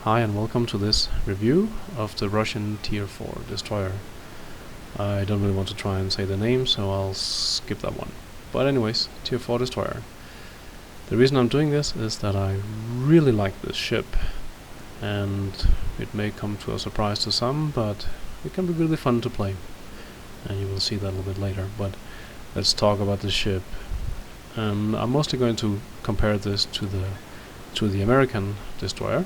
Hi and welcome to this review of the Russian Tier 4 destroyer. I don't really want to try and say the name, so I'll skip that one. But anyways, Tier 4 destroyer. The reason I'm doing this is that I really like this ship, and it may come to a surprise to some, but it can be really fun to play. And you will see that a little bit later, but let's talk about this ship. I'm mostly going to compare this to the American destroyer,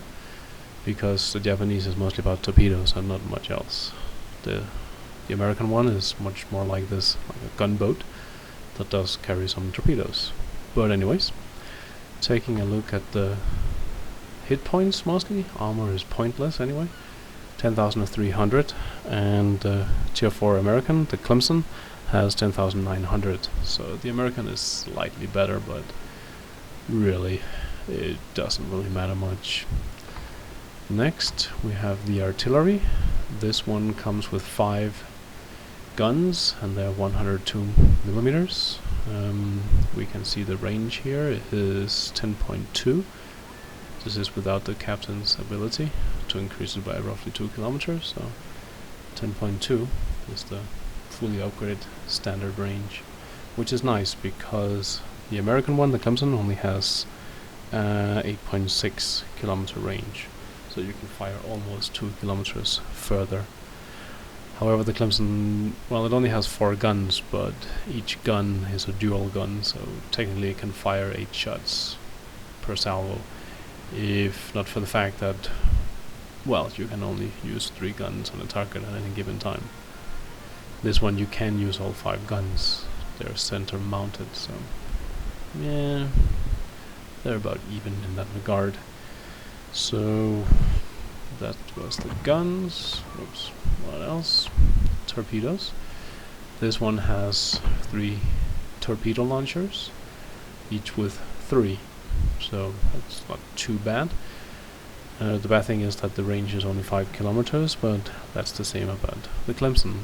because the Japanese is mostly about torpedoes and not much else. The American one is much more like this, like a gunboat that does carry some torpedoes. But anyways, taking a look at the hit points mostly, armor is pointless anyway, 10,300, and Tier 4 American, the Clemson, has 10,900. So the American is slightly better, but really it doesn't really matter much. Next we have the artillery. This one comes with 5 guns and they're 102 millimeters. We can see the range here is 10.2. This is without the captain's ability to increase it by roughly 2 kilometers, so 10.2 is the fully upgraded standard range, which is nice because the American one, the Clemson, only has 8.6 kilometer range. So you can fire almost 2 kilometers further. However, the Clemson, well, it only has 4 guns, but each gun is a dual gun, so technically it can fire 8 shots per salvo, if not for the fact that, well, you can only use 3 guns on a target at any given time. This one you can use all 5 guns. They're center mounted, so yeah, they're about even in that regard. So that was the guns. Oops, what else? Torpedoes. This one has 3 torpedo launchers, each with 3, so that's not too bad. The bad thing is that the range is only 5 kilometers, but that's the same about the Clemson.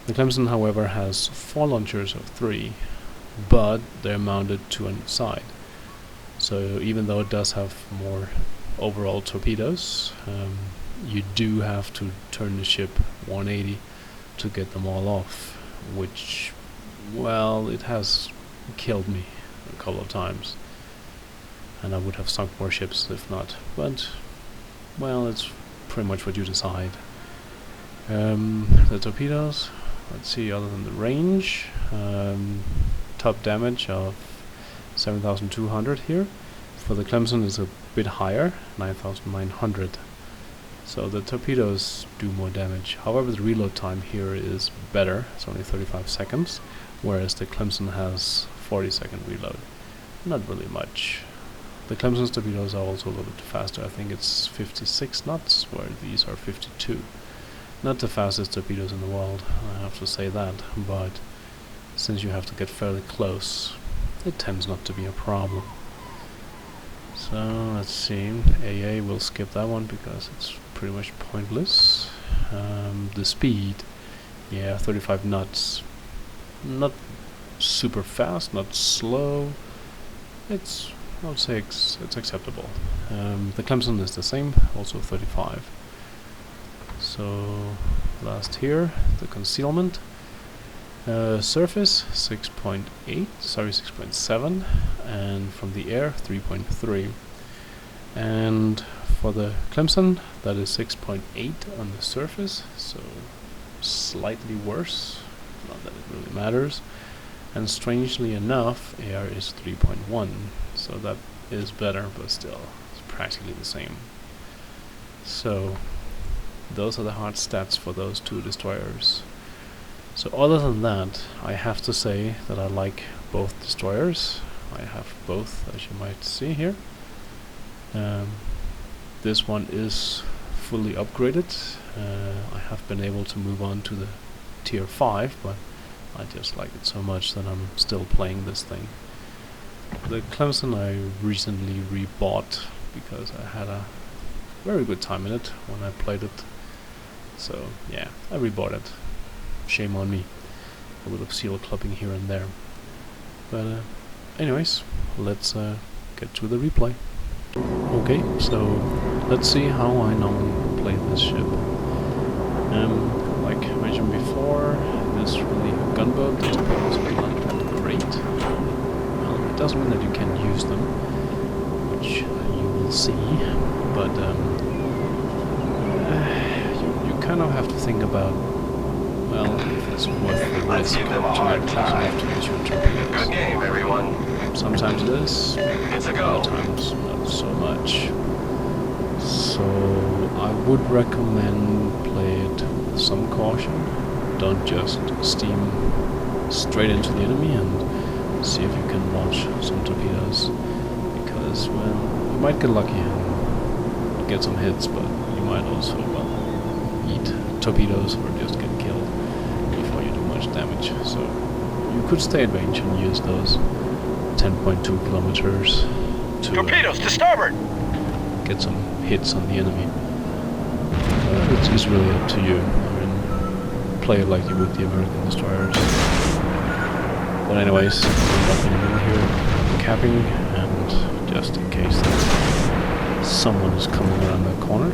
The Clemson, however, has 4 launchers of 3, but they're mounted to one side. So even though it does have more overall torpedoes, you do have to turn the ship 180 to get them all off, which, well, it has killed me a couple of times, and I would have sunk more ships if not, but, well, it's pretty much what you decide. The torpedoes, let's see, other than the range, top damage of 7,200 here. For the Clemson is a bit higher, 9,900. So the torpedoes do more damage. However, the reload time here is better. It's only 35 seconds, whereas the Clemson has 40-second reload. Not really much. The Clemson's torpedoes are also a little bit faster. I think it's 56 knots, where these are 52. Not the fastest torpedoes in the world, I have to say that, but since you have to get fairly close, it tends not to be a problem. So let's see, AA, we'll skip that one because it's pretty much pointless. The speed, yeah, 35 knots. Not super fast, not slow. It's, I would say it's acceptable. The Clemson is the same, also 35. So last here, the concealment. Surface 6.8, sorry, 6.7, and from the air 3.3. And for the Clemson, that is 6.8 on the surface, so slightly worse, not that it really matters. And strangely enough, air is 3.1, so that is better, but still, it's practically the same. So those are the hard stats for those 2 destroyers. So other than that, I have to say that I like both destroyers. I have both, as you might see here. This one is fully upgraded. I have been able to move on to the Tier 5, but I just like it so much that I'm still playing this thing. The Clemson I recently rebought because I had a very good time in it when I played it. So yeah, I rebought it. Shame on me. A little seal clubbing here and there. But anyways, let's get to the replay. Okay, so let's see how I normally play this ship. Like I mentioned before, this really gunboat torpedoes are not that great. Well, it doesn't mean that you can't use them, which you will see, but you kind of have to think about, well, if it's worth the risk to get close enough to use your torpedoes. Good game, everyone. Sometimes it is, other times not so much. So I would recommend play it with some caution. Don't just steam straight into the enemy and see if you can launch some torpedoes, because, well, you might get lucky and get some hits, but you might also, well, eat torpedoes or just get killed before you do much damage. So you could stay at range and use those 10.2 kilometers to Torpedoes to starboard! Get some hits on the enemy. It's really up to you. I mean, play it like you would the American destroyers. But anyways, I'm up in the middle here, capping, and just in case that someone is coming around that corner, I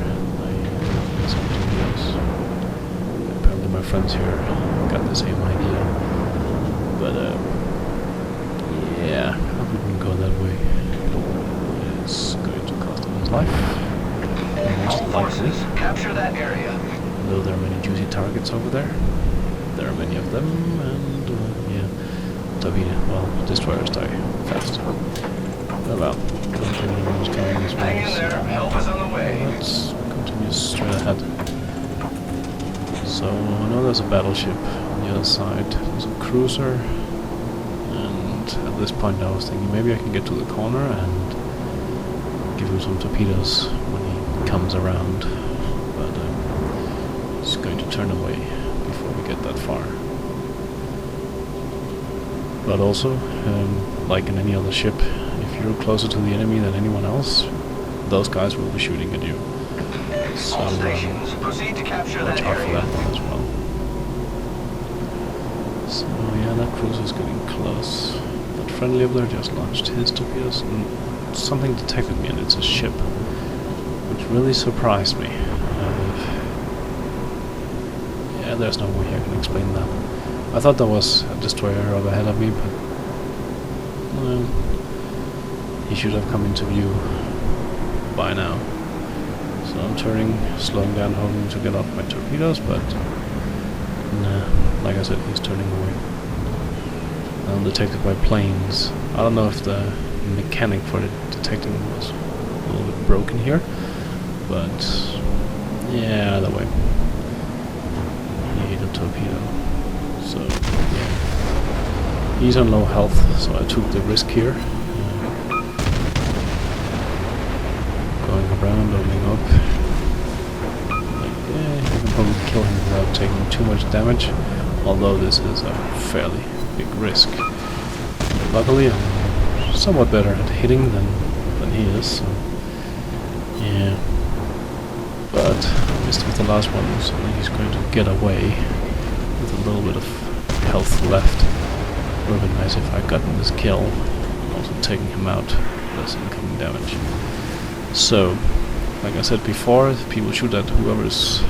get some torpedoes. Apparently my friends here got the same idea. But yeah, I wouldn't go that way. It's going to cost him his life. Most likely. Capture that area. Though there are many juicy targets over there. There are many of them, and yeah, well, destroyers die fast. Oh well, I don't think anyone's coming this way. Hang in there, help is on the way. Let's continue straight ahead. So I know there's a battleship on the other side. There's a cruiser, and at this point I was thinking maybe I can get to the corner and give him some torpedoes when he comes around, but he's going to turn away before we get that far. But also, like in any other ship, if you're closer to the enemy than anyone else, those guys will be shooting at you. So proceed to capture watch that out for area. that one as well. So yeah, that cruiser's getting close. That friendly up there just launched his torpedoes, and something detected me, and it's a ship, which really surprised me. Yeah, there's no way I can explain that. I thought there was a destroyer up ahead of me, but he should have come into view by now. So I'm turning, slowing down, hoping to get off my torpedoes, but nah, like I said, he's turning away. I'm detected by planes. I don't know if the mechanic for the detecting was a little bit broken here, but yeah, either way, he ate a torpedo. So yeah, he's on low health, so I took the risk here, going around, opening up. Like, yeah, you can probably kill him without taking too much damage, although this is a fairly big risk. Luckily, I'm somewhat better at hitting than he is, so yeah. But I missed with the last one, so he's going to get away with a little bit of health left. It would have been nice if I gotten this kill, also taking him out, less incoming damage. So, like I said before, people shoot at whoever's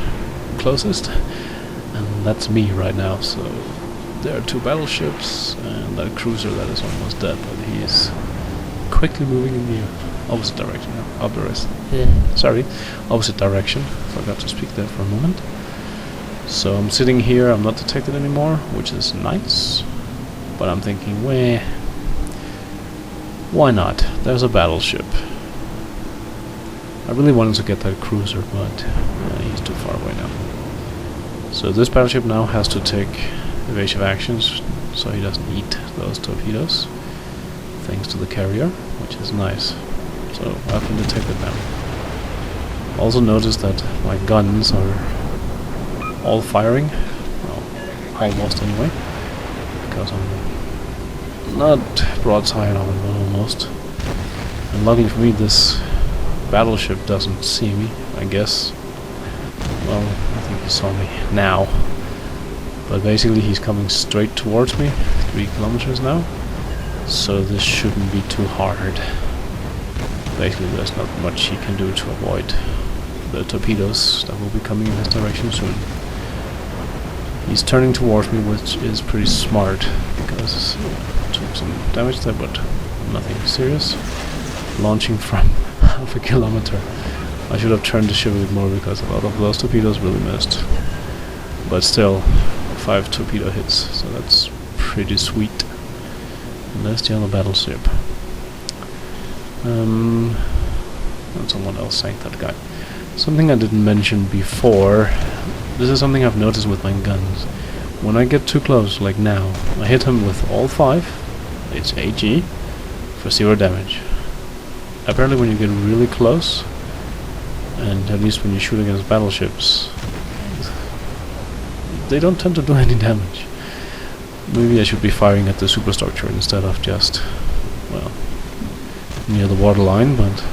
closest, and that's me right now. So there are two battleships and that cruiser that is almost dead, but he's quickly moving in the opposite direction now. Opposite direction. Forgot to speak there for a moment. So I'm sitting here, I'm not detected anymore, which is nice. But I'm thinking, why not? There's a battleship. I really wanted to get that cruiser, but he's too far away now. So this battleship now has to take evasive actions, so he doesn't eat those torpedoes, thanks to the carrier, which is nice. So I've been detected now. Also notice that my guns are all firing, well, almost anyway, because I'm not broadside on, but almost. And luckily for me, this battleship doesn't see me, I guess. Well, I think he saw me now. But basically he's coming straight towards me, 3 kilometers now. So this shouldn't be too hard. basically there's not much he can do to avoid the torpedoes that will be coming in his direction soon. He's turning towards me, which is pretty smart, because took some damage there, but nothing serious. Launching from half a kilometer. I should have turned the ship a bit more, because a lot of those torpedoes really missed. But still, 5 torpedo hits, so that's pretty sweet. And there's the other battleship. And someone else sank that guy. Something I didn't mention before, this is something I've noticed with my guns. When I get too close, like now, I hit him with all 5, it's AG, for 0 damage. Apparently when you get really close, and at least when you shoot against battleships, they don't tend to do any damage. Maybe I should be firing at the superstructure instead of just, well, near the waterline, but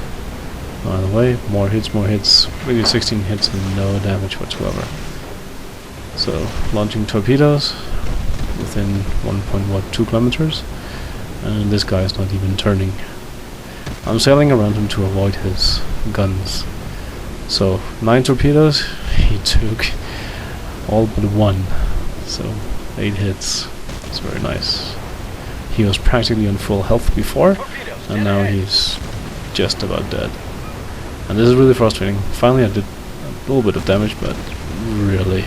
either way, more hits, maybe 16 hits and no damage whatsoever. So, launching torpedoes within 1.2 kilometers, and this guy is not even turning. I'm sailing around him to avoid his guns. So, 9 torpedoes, he took all but 1, so 8 hits. It's very nice. He was practically on full health before, and now he's just about dead. And this is really frustrating. Finally I did a little bit of damage, but really.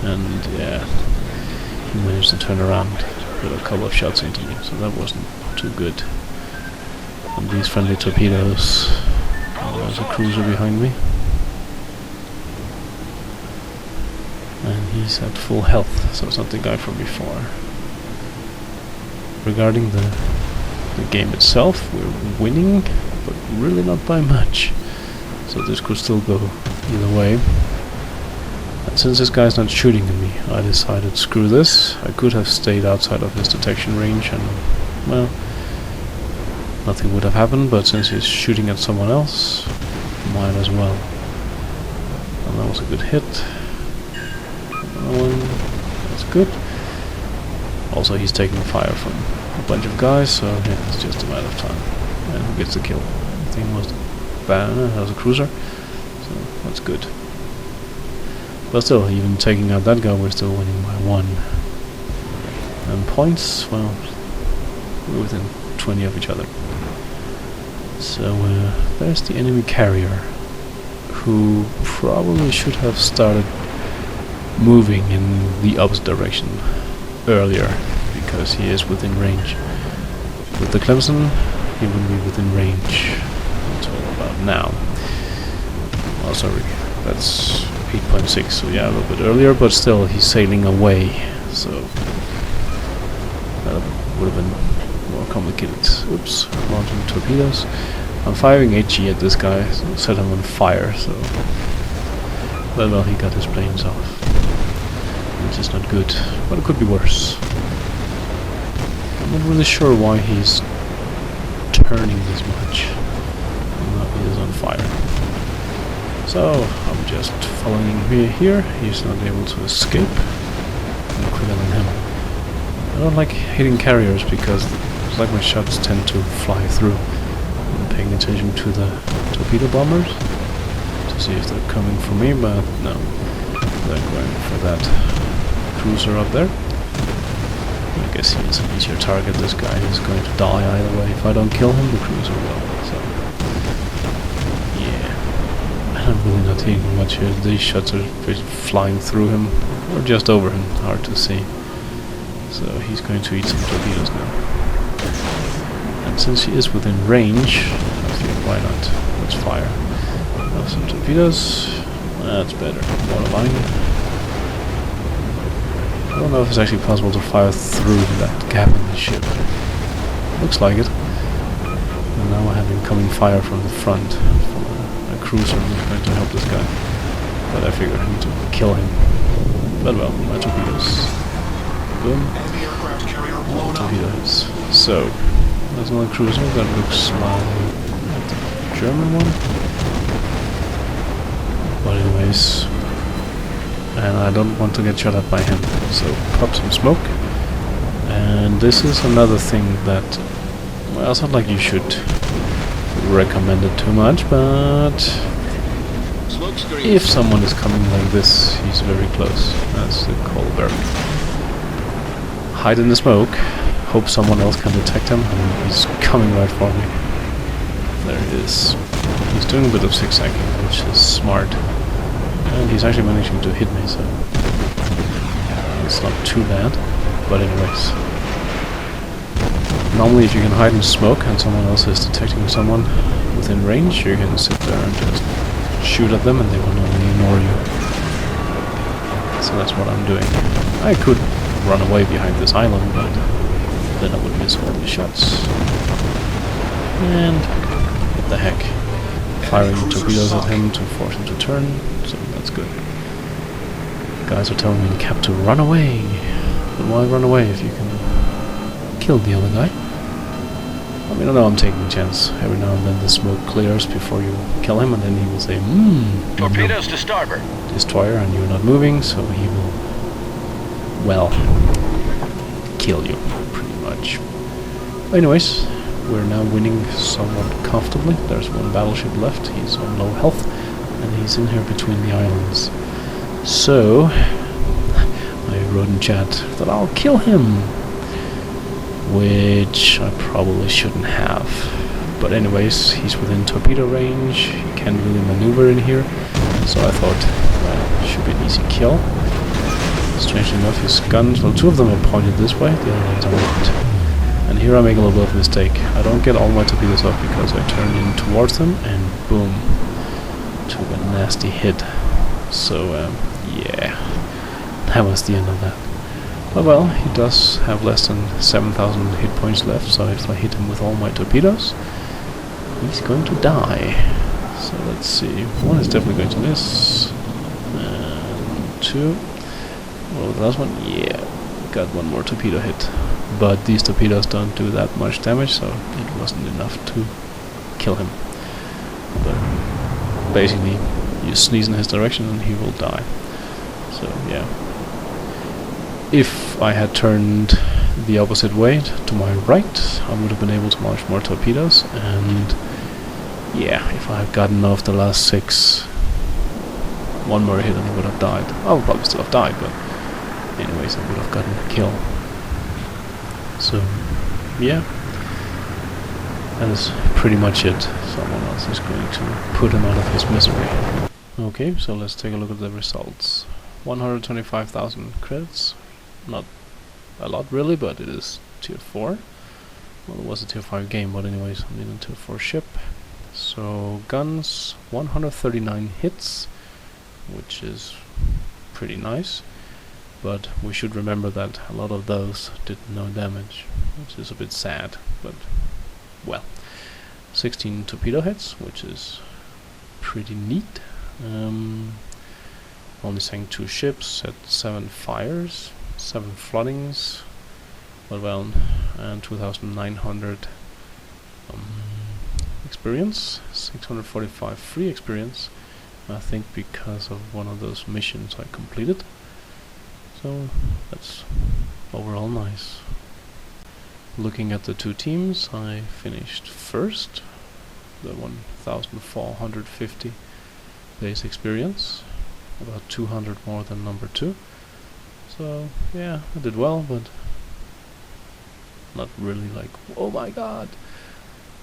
And yeah, he managed to turn around with a couple of shots into me, so that wasn't too good. And these friendly torpedoes. There's a cruiser behind me. And he's at full health, so it's not the guy from before. Regarding the game itself, we're winning, but really not by much. So this could still go either way. And since this guy's not shooting at me, I decided, screw this. I could have stayed outside of his detection range and, well, nothing would have happened, but since he's shooting at someone else, might as well. And that was a good hit. Another one, that's good. Also, he's taking fire from a bunch of guys, so yeah, it's just a matter of time. And who gets the kill? I think it was the banner, that was a cruiser, so that's good. But still, even taking out that guy, we're still winning by 1. And points, well, we're within 20 of each other. So there's the enemy carrier, who probably should have started moving in the opposite direction earlier, because he is within range. With the Clemson, he wouldn't be within range until about now. Oh, sorry, that's 8.6, so yeah, a little bit earlier, but still, he's sailing away, so that would have been more complicated. Oops, launching torpedoes. I'm firing HE at this guy, so set him on fire, so... well, he got his planes off. Which is not good, but it could be worse. I'm not really sure why he's turning this much. Now he is on fire. So, I'm just following him here. He's not able to escape. I'm quicker than him. I don't like hitting carriers because it's like my shots tend to fly through. I'm paying attention to the torpedo bombers to see if they're coming for me, but no. They're going for that cruiser up there. I guess he's an easier target. This guy is going to die either way. If I don't kill him, the cruiser will. So, yeah. I'm really not hitting much here. These shots are flying through him, or just over him. Hard to see. So he's going to eat some torpedoes now. And since he is within range, I feel why not? Let's fire. Now some torpedoes. That's better. Waterline. I don't know if it's actually possible to fire through that gap in the ship. Looks like it. And now I have incoming fire from the front from a cruiser who's going to help this guy. But I figured I need to kill him. But well, my torpedoes. Boom. Torpedoes. So, there's another cruiser that looks like the German one. But anyways, and I don't want to get shot at by him, so pop some smoke. And this is another thing that, well, it's not like you should recommend it too much, but Smoke screen. if someone is coming like this, he's very close. That's the Kolberg. Hide in the smoke, hope someone else can detect him, and he's coming right for me. There he is. He's doing a bit of zigzagging, which is smart. And he's actually managing to hit me, so it's not too bad. But anyways, normally if you can hide in smoke and someone else is detecting someone within range, you can sit there and just shoot at them and they will normally ignore you. So that's what I'm doing. I could run away behind this island, but then I would miss all the shots. And what the heck? Firing torpedoes at him to force him to turn, so that's good. Guys are telling me in cap to run away. But why run away if you can kill the other guy? I mean, I know I'm taking a chance. Every now and then the smoke clears before you kill him, and then he will say, Torpedoes to starboard. destroyer, and you're not moving, so he will, well, kill you, pretty much. Anyways, we're now winning somewhat comfortably. There's one battleship left, he's on low health, and he's in here between the islands. So, I wrote in chat that I'll kill him, which I probably shouldn't have. But anyways, he's within torpedo range, he can't really maneuver in here, so I thought, well, it should be an easy kill. Strangely enough, his guns, well, two of them are pointed this way, the other ones are not. And here I make a little bit of a mistake. I don't get all my torpedoes off because I turn in towards them, and boom, took a nasty hit. So, yeah, that was the end of that. But well, he does have less than 7,000 hit points left, so if I hit him with all my torpedoes, he's going to die. So let's see, one is definitely going to miss, and two, well, the last one, yeah, got one more torpedo hit. But these torpedoes don't do that much damage, so it wasn't enough to kill him. But basically, you sneeze in his direction and he will die. So yeah. If I had turned the opposite way, to my right, I would have been able to launch more torpedoes, and yeah, if I had gotten off the last 6, one more hit and I would have died. I would probably still have died, but anyways, I would have gotten a kill. So, yeah, that is pretty much it. Someone else is going to put him out of his misery. Okay, so let's take a look at the results. 125,000 credits. Not a lot really, but it is tier 4. Well, it was a tier 5 game, but anyways, I'm in a tier 4 ship. So, guns, 139 hits, which is pretty nice. But we should remember that a lot of those did no damage, which is a bit sad, but well. 16 torpedo hits, which is pretty neat. Only sank 2 ships at 7 fires, 7 floodings, but well, and 2,900 experience, 645 free experience, I think because of one of those missions I completed. So that's overall nice. Looking at the two teams, I finished first, the 1,450 base experience, about 200 more than number 2. So yeah, I did well, but not really like, oh my god.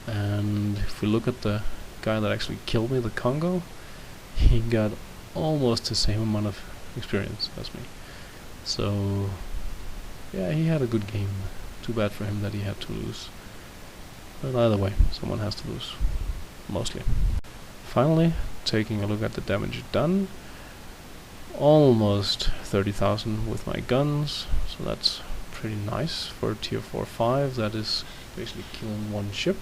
And if we look at the guy that actually killed me, the Congo, he got almost the same amount of experience as me. So yeah, he had a good game. Too bad for him that he had to lose. But either way, someone has to lose. Mostly. Finally, taking a look at the damage done. Almost 30,000 with my guns, so that's pretty nice for tier 4-5. That is basically killing one ship.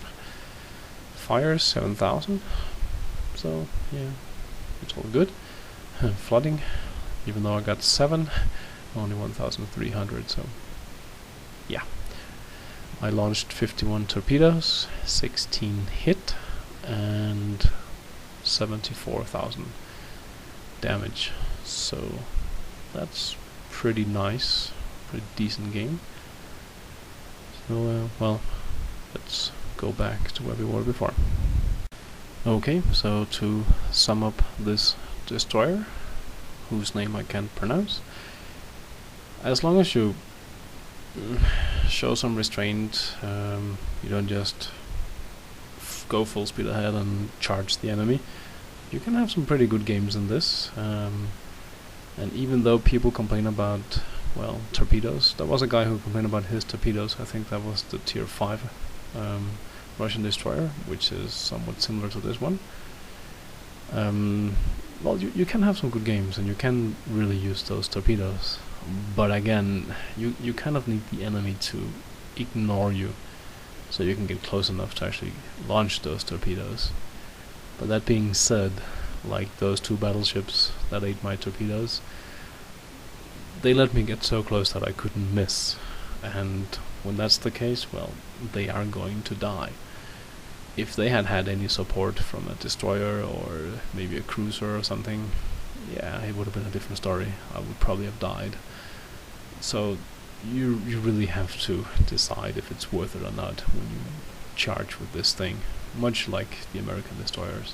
Fires 7,000, so yeah, it's all good. Flooding, even though I got 7, only 1,300, so yeah. I launched 51 torpedoes, 16 hit, and 74,000 damage. So that's pretty nice, pretty decent game. So well, let's go back to where we were before. Okay, so to sum up this destroyer, whose name I can't pronounce, as long as you show some restraint, you don't just go full speed ahead and charge the enemy, you can have some pretty good games in this. And even though people complain about, well, torpedoes, there was a guy who complained about his torpedoes. I think that was the tier 5 Russian destroyer, which is somewhat similar to this one. Well, you can have some good games, and you can really use those torpedoes. But again, you kind of need the enemy to ignore you, so you can get close enough to actually launch those torpedoes. But that being said, like those 2 battleships that ate my torpedoes, they let me get so close that I couldn't miss. And when that's the case, well, they are going to die. If they had had any support from a destroyer or maybe a cruiser or something, yeah, it would have been a different story. I would probably have died. So you really have to decide if it's worth it or not when you charge with this thing, much like the American destroyers.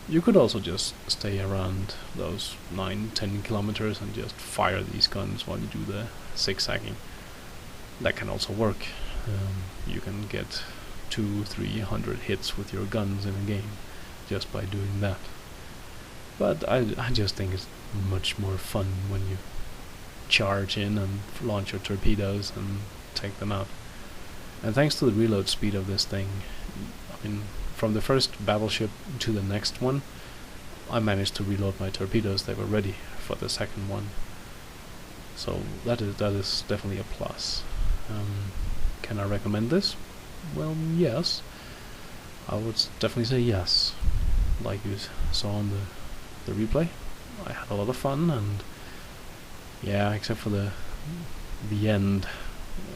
You could also just stay around those 9-10 kilometers and just fire these guns while you do the zigzagging. That can also work. You can get 200-300 hits with your guns in a game just by doing that. But I just think it's much more fun when you charge in and launch your torpedoes and take them out. And thanks to the reload speed of this thing, I mean, from the first battleship to the next one, I managed to reload my torpedoes. They were ready for the second one. So that is definitely a plus. Can I recommend this? Well, yes. I would definitely say yes. Like you saw on the replay, I had a lot of fun, and yeah, except for the end,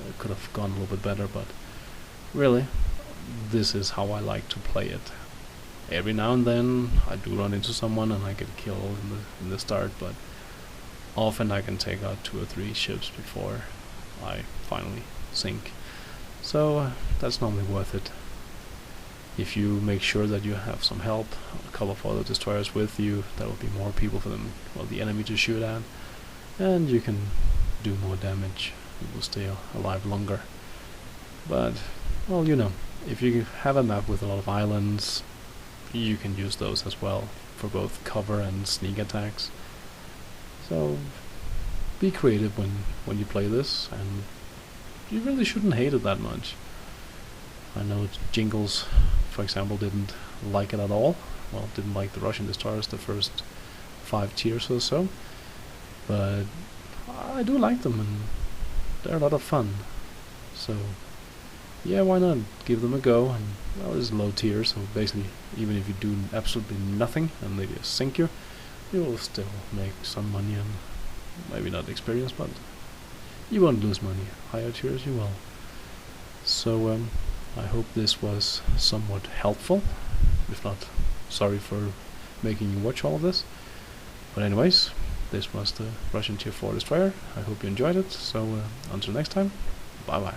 it could have gone a little bit better, but really, this is how I like to play it. Every now and then I do run into someone and I get killed in the start, but often I can take out 2 or 3 ships before I finally sink. So that's normally worth it. If you make sure that you have some help, a couple of other destroyers with you, there will be more people for them, well, the enemy to shoot at, and you can do more damage. You will stay alive longer. But, well, you know, if you have a map with a lot of islands, you can use those as well for both cover and sneak attacks. So be creative when you play this, and you really shouldn't hate it that much. I know Jingles, for example, didn't like it at all. Well, didn't like the Russian destroyers the first 5 tiers or so, but I do like them, and they're a lot of fun. So yeah, why not give them a go? And well, it's low tier, so basically even if you do absolutely nothing and they just sink you, you will still make some money, and maybe not experience, but you won't lose money. Higher tiers you will. So I hope this was somewhat helpful. If not, sorry for making you watch all of this. But anyways, this was the Russian Tier 4 destroyer. I hope you enjoyed it. So until next time, bye bye.